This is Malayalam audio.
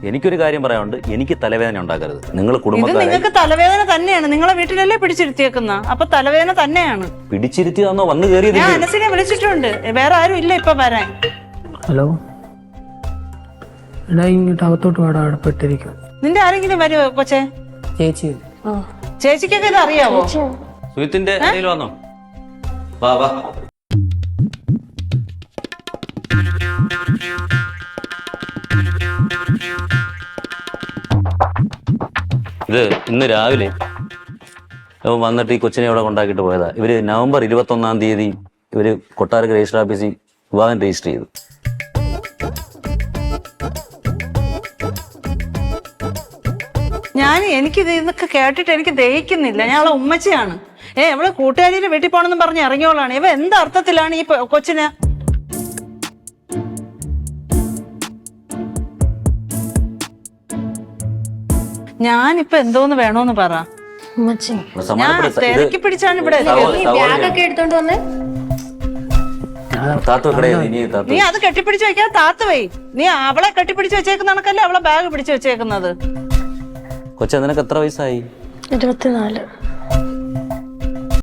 എനിക്കൊരു കാര്യം പറയാനുണ്ട്, എനിക്ക് തലവേദന ഉണ്ടാക്കരുത്. നിങ്ങൾ ഇത് കുടുംബക്കാരെ നിങ്ങൾക്ക് തലവേദന തന്നെയാണ്. നിങ്ങളെ വീട്ടിലല്ലേ പിടിച്ചിരുത്തിയേക്കുന്ന, അപ്പൊ തലവേദന തന്നെയാണ്. പിടിച്ചിരുത്തിയതാണോ വന്ന് കയറിയത്? ഞാൻ അനസിനെ വിളിച്ചിട്ടുണ്ട്, വേറെ ആരും ഇല്ല ഇപ്പൊ വരാൻ. ഹലോ എടാ, ഇങ്ങോട്ട് അകത്തോട്ട് പാടാ, അവിടെ പെട്ടിരിക്കും. നിന്റെ ആരെങ്കിലും വരുമോ കൊച്ചേ? ചേച്ചി ചേച്ചിക്കൊക്കെ ഇത് അറിയാവോ? സുഹൃത്തിന്റെ എന്തെങ്കിലും വന്നോ? വാ വാ. ഇത് ഇന്ന് രാവിലെ വന്നിട്ട് ഈ കൊച്ചിനെ ഇവിടെ കൊണ്ടാക്കിയിട്ട് പോയതാ. ഇവര് നവംബർ 21 തീയതി ഇവര് കൊട്ടാരക്കര രജിസ്റ്റർ ഓഫീസിൽ വിവാഹം രജിസ്റ്റർ ചെയ്തു. എനിക്കിത് ഇതൊക്കെ കേട്ടിട്ട് എനിക്ക് ദഹിക്കുന്നില്ല. ഞാൻ അവളെ ഉമ്മച്ചിയാണ്. അവള് കൂട്ടുകാരിയുടെ വീട്ടിൽ പോണെന്ന് പറഞ്ഞ് ഇറങ്ങിയോളാണ്. ഇവ എന്ത് അർത്ഥത്തിലാണ് ഈ കൊച്ചിന്? ഞാനിപ്പൊ എന്തോന്ന് വേണോന്ന് പറ. ഞാൻ തിരക്കി പിടിച്ചാണ് ഇവിടെ. നീ അത് കെട്ടിപ്പിടിച്ച് വെക്കാൻ താത്ത് പോയി. നീ അവളെ കെട്ടിപ്പിടിച്ച് വെച്ചേക്കുന്ന കണക്കല്ലേ അവളെ ബാഗ് പിടിച്ച് വെച്ചേക്കുന്നത്. കൊച്ചെ, നിനക്ക് എത്ര വയസ്സായി? 24.